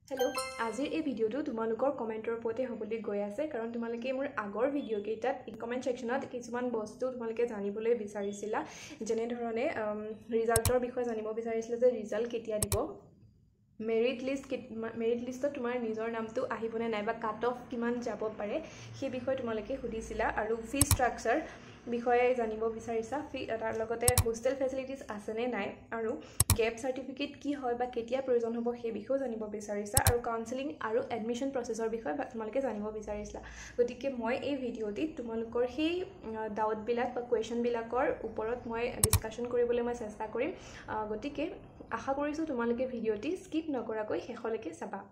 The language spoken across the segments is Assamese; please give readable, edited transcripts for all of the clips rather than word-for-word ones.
Hello, আজিৰ এই ভিডিওটো তোমালোকৰ কমেন্টৰ ওপৰতে হ'বলৈ গৈ আছে কাৰণ তোমালোকে মোৰ আগৰ ভিডিও কেইটাত কমেন্ট সেকশনত কিছুমান বস্তু তোমালোকে জানিবলৈ বিচাৰিছিলা যেনে ধৰণে ৰিজাল্টৰ বিষয়ে জানিব বিচাৰিছিলা যে ৰিজাল্ট কেতিয়া দিব মেৰিট লিষ্টত তোমাৰ নিজৰ নামটো আহিবনে নাই বা কাট অফ কিমান যাব পাৰে সেই বিষয়ে তোমালোকে সুধিছিলা আৰু ফি ষ্ট্ৰাকচাৰ বিষয়ে জানিব বিচাৰিছা তাৰ লগতে হোষ্টেল ফেচিলিটিজ আছে নে নাই আৰু গেপ সাৰ্টিফিকেট কি হয় বা কেতিয়া প্ৰয়োজন হ'ব সেই বিষয়ে জানিব বিচাৰিছা আৰু কাউন্সেলিং আৰু এডমিশন প্ৰসেছৰ বিষয়ে তোমালোকে জানিব বিচাৰিছা গতিকে মই এই ভিডিওটিত তোমালোকৰ সেই ডাউট বিলাক বা কোৱেশ্চন বিলাকৰ ওপৰত মই ডিসকাশন কৰিবলৈ মই চেষ্টা কৰিম গতিকে আশা কৰিছো তোমালোকে ভিডিওটি স্কিপ নকৰাকৈ শেষলৈকে চাবা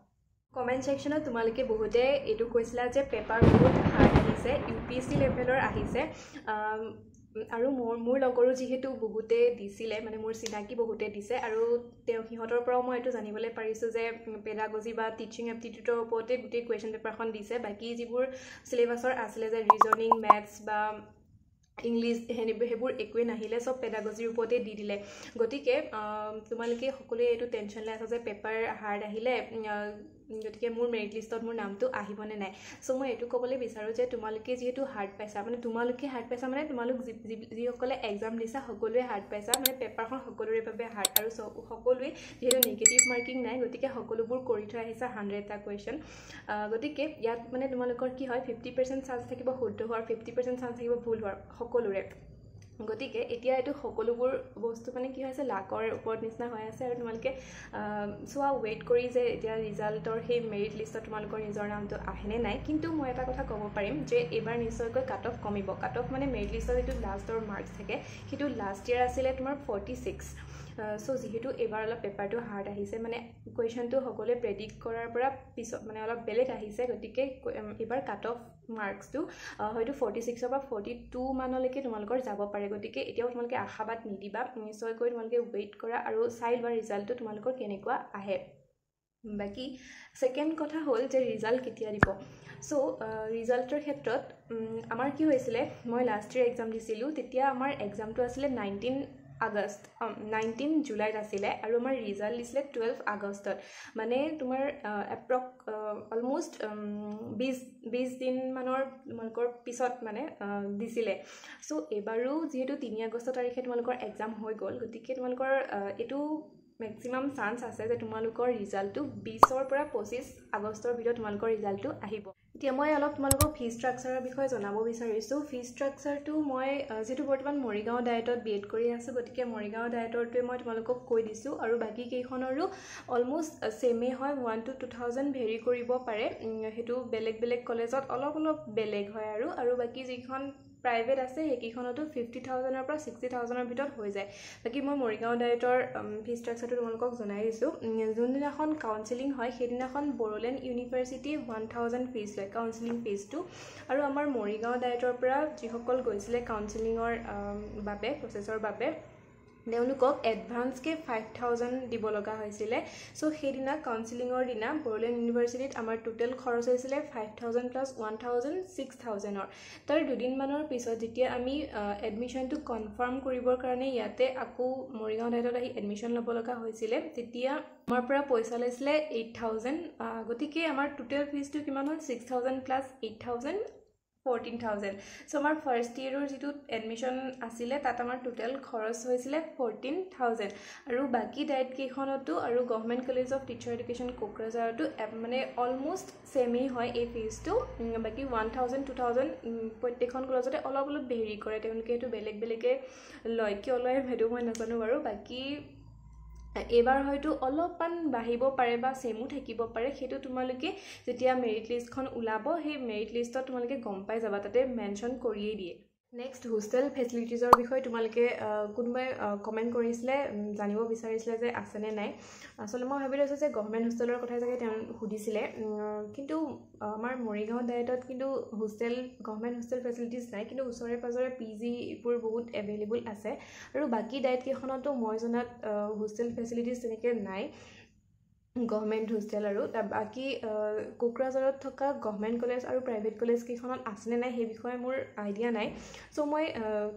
কমেন্ট সেকশনত তোমালোকে বহুতে এটো কৈছিলা যে পেপাৰ বহুত হাৰ্ড আহিছে ইউপিএসসি লেভেলৰ আহিছে আৰু মোৰ লগৰো যেহেতু বহুতে দিছিলে মানে মোৰ চিনাকি বহুতে দিছে আৰু সিহঁতৰ পৰাও মই এটো জানিবলৈ পাৰিছো যে পেডাগজি বা টিচিং এপ্টিটিউডৰ ওপৰতে গোটেই কোৱেশ্চন পেপাৰখন দিছে বাকি যিবোৰ সিলেবাসৰ আছিল যে ৰিজনিং ম্যাথছ বা ইংলিশ হেবোৰ একোৱে নাহিলে সব পেডাগজিৰ ওপৰতে দি দিলে গতিকে তোমালোকে সকলোৱে এটো টেনশন লৈ আছে যে পেপাৰ হাৰ্ড আহিলে গতিকে মোৰ মেৰিট লিষ্টত মোৰ নামটো আহিবনে নাই সো মই এটো ক'বলৈ বিচাৰো যে তোমালোকে যেহেতু হাৰ্ড পাইছা মানে তোমালোকে হাৰ্ড পাইছা মানে তোমালোক যি সকলে এক্সাম দিছা সকলোৱে হাৰ্ড পাইছা মানে পেপাৰখন সকলোৰে বাবে হাৰ্ড আৰু সকলোৱে যেহেতু নেগেটিভ মাৰ্কিং নাই গতিকে সকলোবোৰ কৰি থৈ আহিছা 100টা কোৱেশ্চন গতিকে ইয়াত মানে তোমালোকৰ কি হয় 50% চান্স থাকিব শুদ্ধ হোৱাৰ 50% চান্স থাকিব ভুল হোৱাৰ সকলোৰে গতিকে এতিয়া এটো সকলোবোৰ বস্তু মানে কি হৈছে লাকৰ ওপৰত নিচিনা হৈ আছে আৰু তোমালোকে সোৱা ওয়েট কৰি যে এতিয়া ৰিজাল্টৰ সেই মেৰিট লিষ্টত তোমালোকৰ নিজৰ নামটো আহেনে নাই কিন্তু মই এটা কথা ক'ব পাৰিম যে এবাৰ নিশ্চয়কৈ কাট অফ কমিব কাট অফ মানে মেৰিট লিষ্টত যেটো লাষ্টৰ মাৰ্কস থাকে হেতু লাষ্ট ইয়াৰ আছিল তোমাৰ 46 সো যেহেতু এবাৰ অলপ পেপাৰটো হাৰ্ড আহিছে মানে কোৱেশ্চনটো সকলোৱে প্ৰেডিক্ট কৰাৰ পৰা পিছত মানে অলপ বেলেগ আহিছে গতিকে এবাৰ কাট অফ মাৰ্কসটো হয়তো 46 বা 42 মানলৈকে তোমালোকৰ যাব পাৰে গতিকে এতিয়াও তোমালোকে আশাবাদ নিদিবা নিশ্চয়কৈ তোমালোকে ওয়েট কৰা আৰু চাই লোৱা ৰিজাল্টটো তোমালোকৰ কেনেকুৱা আহে বাকি সেকেন্ড কথা হ'ল যে ৰিজাল্ট কেতিয়া দিব সো ৰিজাল্টৰ ক্ষেত্ৰত আমাৰ কি হৈছিলে মই লাষ্ট ইয়াৰ এক্সাম দিছিলো তেতিয়া আমাৰ এক্সামটো আছিল 19 জুলাইত আছিল আৰু আমাৰ ৰিজাল্ট দিছিলে 12 আগষ্টত মানে তোমাৰ অলমোষ্ট 20 দিন মানৰ তোমালোকৰ পিছত মানে দিছিলে সো এবাৰো যেহেতু 3 আগষ্ট তাৰিখে তোমালোকৰ এক্সাম হৈ গ'ল গতিকে তোমালোকৰ এটো ম্যাক্সিমাম চান্স আছে যে তোমালোকৰ ৰিজাল্টটো 20 ৰ পৰা 25 আগষ্টৰ ভিতৰত তোমালোকৰ ৰিজাল্টটো আহিব এতিয়া মই অলপ তোমালোকক ফি ষ্ট্ৰাকচাৰৰ বিষয়ে জনাব বিচাৰিছো ফি ষ্ট্ৰাকচাৰটো মই যেটো বৰ্তমান মৰিগাঁও ডায়েটত বিএড কৰি আছো গতিকে মৰিগাঁও ডায়েটৰটোৱে মই তোমালোকক কৈ দিছো আৰু বাকি কেইখনৰো অলমোষ্ট সেমে হয় 1 to 2000 ভেৰি কৰিব পাৰে হেতু বেলেগ বেলেগ কলেজত অলপ বেলেগ হয় আৰু বাকি যিখন প্ৰাইভেট আছে হেকিখনটো 50000 ৰ পৰা 60000 ৰ ভিতৰত হৈ যায় বাকি মই মৰিগাঁও ডায়েটৰ ফি ষ্ট্ৰাকচাৰটো তোমালোকক জনাই দিছো যোনদিনাখন কাউন্সেলিং হয় সেইদিনাখন বড়োলেণ্ড ইউনিভাৰ্সিটি 1000 ফিজ লয় কাউন্সেলিং ফিজটো আৰু আমাৰ মৰিগাঁও ডায়েটৰ পৰা যিসকল গৈছিলে কাউন্সেলিংৰ বাবে প্ৰসেছৰ বাবে তেওঁলোকক এডভান্স কে 5000 দিব লগা হৈছিলে সো সেইদিনা কাউন্সেলিংৰ দিনা বড়োলেণ্ড ইউনিভাৰ্সিটিত আমাৰ টোটাল খৰচ হৈছিলে 5000 প্লাস 1000 6000 ৰ তাৰ দুদিন মানৰ পিছত যেতিয়া আমি এডমিশনটো কনফাৰ্ম কৰিবৰ কাৰণে ইয়াতে আকৌ মৰিগাঁও ডায়েটত আহি এডমিশন ল'ব লগা হৈছিলে তেতিয়া আমাৰ পৰা পইচা লৈছিলে 8000 গতিকে আমাৰ টোটাল ফিজটো কিমান হ'ল 6000 প্লাস 8000 14000 সো আমাৰ ফাৰ্স্ট ইয়াৰৰ যেটো এডমিশন আছিল তাত আমাৰ টোটাল খৰচ হৈছিল 14000 আৰু বাকি ডায়েট কেখনটো আৰু government college of teacher education কোকৰাঝাৰটো মানে অলমোষ্ট সেমে হয় এই ফিজটো বাকি 1000 2000 প্ৰত্যেকখন কলেজতে অলপ ভেৰি কৰে তেওঁলোকে এটো বেলেগ বেলেগে লয় কি লয় হেতু মই নাজানো বাৰু বাকি এবাৰ হয়তো অলপমান বাহিব পাৰে বা সেমু থাকিব পাৰে হেতু তোমালোকে যেতিয়া মেৰিট লিষ্টখন উলাব সেই মেৰিট লিষ্টত তোমালোকে গম পাই যাবা তাতে মেনশন কৰিয়ে দিয়ে নেক্সট হোষ্টেল ফেচিলিটিজৰ বিষয়ে তোমালোকে কোনবাই কমেন্ট কৰিছিলে জানিব বিচাৰিছিলে যে আছে নে নাই আসলে মই ভাবি লৈছো যে গভৰ্নমেন্ট হোষ্টেলৰ কথা জাগে তেওঁ সুধিছিলে কিন্তু আমাৰ মৰিগাঁও ডায়েটত কিন্তু হোষ্টেল গভৰ্নমেন্ট হোষ্টেল ফেচিলিটিজ নাই কিন্তু ওচৰে পাজৰে পিজি ইপুৰ বহুত এভেইলেবল আছে আৰু বাকি ডায়েট কেখনতো মই জনাত হোষ্টেল ফেচিলিটিজ তেনেকে নাই গভৰ্ণমেণ্ট হোষ্টেল আৰু বাকী কোকৰাঝাৰত থকা গভৰ্ণমেণ্ট কলেজ আৰু প্ৰাইভেট কলেজকেইখনত আছেনে নাই সেই বিষয়ে মোৰ আইডিয়া নাই চ' মই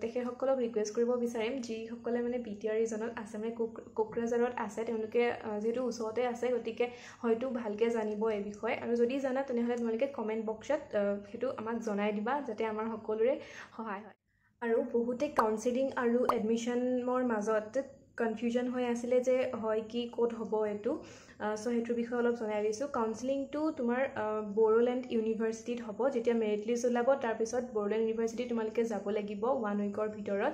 তেখেতসকলক ৰিকুৱেষ্ট কৰিব বিচাৰিম যিসকলে মানে BTR ৰিজনত আছে মানে কোকৰাঝাৰত আছে তেওঁলোকে যিহেতু ওচৰতে আছে গতিকে হয়তো ভালকৈ জানিব এই বিষয়ে আৰু যদি জানা তেনেহ'লে তোমালোকে কমেণ্ট বক্সত সেইটো আমাক জনাই দিবা যাতে আমাৰ সকলোৰে সহায় হয় আৰু বহুতে কাউন্সেলিং আৰু এডমিশ্যনৰ মাজত কনফিউজন হৈ আছিলে যে হয় কি ক'ত হ'ব এইটো চ' সেইটোৰ বিষয়ে অলপ জনাই দিছোঁ কাউন্সেলিংটো তোমাৰ বড়োলেণ্ড ইউনিভাৰ্চিটিত হ'ব যেতিয়া মেৰিট লিষ্ট ওলাব তাৰপিছত বড়োলেণ্ড ইউনিভাৰ্চিটি তোমালোকে যাব লাগিব 1 উইকৰ ভিতৰত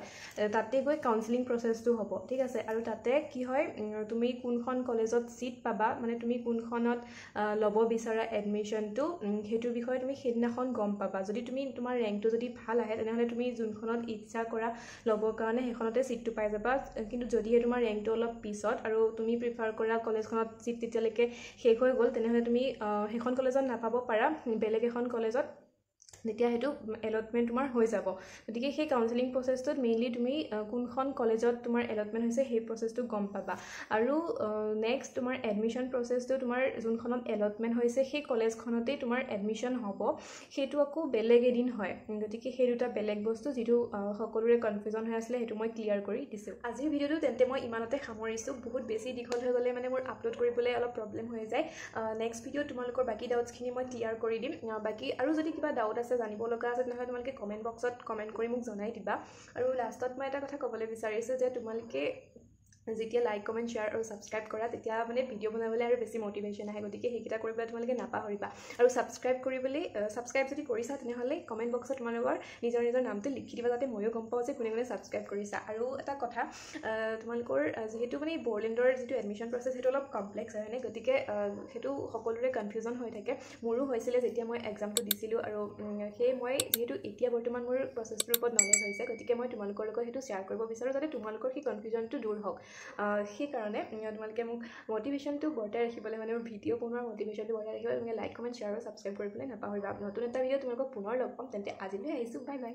তাতে গৈ কাউন্সেলিং প্ৰচেছটো হ'ব ঠিক আছে আৰু তাতে কি হয় তুমি কোনখন কলেজত ছিট পাবা মানে তুমি কোনখনত ল'ব বিচৰা এডমিশ্যনটো সেইটোৰ বিষয়ে তুমি সেইদিনাখন গম পাবা যদি তুমি তোমাৰ ৰেংকটো যদি ভাল আহে তেনেহ'লে তুমি যোনখনত ইচ্ছা কৰা ল'বৰ কাৰণে সেইখনতে ছিটটো পাই যাবা কিন্তু যদিহে তোমাৰ ৰেংকটো অলপ পিছত আৰু তুমি প্ৰিফাৰ কৰা কলেজখনত ছিট তেতিয়ালৈকে শেষ হৈ গ'ল তেনেহ'লে তুমি সেইখন কলেজত নাপাব পাৰা বেলেগ এখন কলেজত তেতিয়া সেইটো এলটমেণ্ট তোমাৰ হৈ যাব গতিকে সেই কাউন্সেলিং প্ৰচেছটোত মেইনলি তুমি কোনখন কলেজত তোমাৰ এলটমেণ্ট হৈছে সেই প্ৰচেছটো গম পাবা আৰু নেক্সট তোমাৰ এডমিশ্যন প্ৰচেছটো তোমাৰ যোনখনত এলটমেণ্ট হৈছে সেই কলেজখনতেই তোমাৰ এডমিশ্যন হ'ব সেইটো আকৌ বেলেগ এদিন হয় গতিকে সেই দুটা বেলেগ বস্তু যিটো সকলোৰে কনফিউজন হৈ আছিলে সেইটো মই ক্লিয়াৰ কৰি দিছোঁ আজিৰ ভিডিঅ'টো তেন্তে মই ইমানতে সামৰিছোঁ বহুত বেছি দীঘল হৈ গ'লে মানে মোৰ আপলোড কৰিবলৈ অলপ প্ৰব্লেম হৈ যায় নেক্সট ভিডিঅ'ত তোমালোকৰ বাকী ডাউটছখিনি মই ক্লিয়াৰ কৰি দিম বাকী আৰু যদি কিবা ডাউট আছে জানিব লগা আছে তেনেহ'লে তোমালোকে কমেণ্ট বক্সত কমেণ্ট কৰি মোক জনাই দিবা আৰু লাষ্টত মই এটা কথা ক'বলৈ বিচাৰিছোঁ যে তোমালোকে যেতিয়া লাইক কমেণ্ট শ্বেয়াৰ আৰু ছাবস্ক্ৰাইব কৰা তেতিয়া মানে ভিডিঅ' বনাবলৈ আৰু বেছি মটিভেশ্যন আহে গতিকে সেইকেইটা কৰিবলৈ তোমালোকে নাপাহৰিবা আৰু ছাবস্ক্ৰাইব যদি কৰিছা তেনেহ'লে কমেণ্ট বক্সত তোমালোকৰ নিজৰ নামটো লিখি দিবা যাতে ময়ো গম পাওঁ যে কোনে কোনে ছাবস্ক্ৰাইব কৰিছা আৰু এটা কথা তোমালোকৰ যিহেতু মানে বড়োলেণ্ডৰ যিটো এডমিশ্যন প্ৰচেছ সেইটো অলপ কমপ্লেক্স হয়নে গতিকে সেইটো সকলোৰে কনফিউজন হৈ থাকে মোৰো হৈছিলে যেতিয়া মই এক্সামটো দিছিলোঁ আৰু সেই মই যিহেতু এতিয়া বৰ্তমান মোৰ প্ৰচেছটোৰ ওপৰত নলেজ হৈছে গতিকে মই তোমালোকৰ লগত সেইটো শ্বেয়াৰ কৰিব বিচাৰোঁ যাতে তোমালোকৰ সেই কনফিউজনটো দূৰ হওক সেইকাৰণে তোমালোকে মোক মটিভেশ্যনটো বৰ্তাই ৰাখিবলৈ মানে মোৰ ভিডিঅ' বনোৱাৰ মটিভেশ্যনটো বৰ্তাই ৰাখিবলৈ তোমালোকে লাইক কমেণ্ট শ্বেয়াৰ আৰু ছাবস্ক্ৰাইব কৰিবলৈ নাপাহৰিবা নতুন এটা ভিডিঅ' তোমালোকক পুনৰ লগ পাম তেন্তে আজিলৈ আহিছোঁ বাই বাই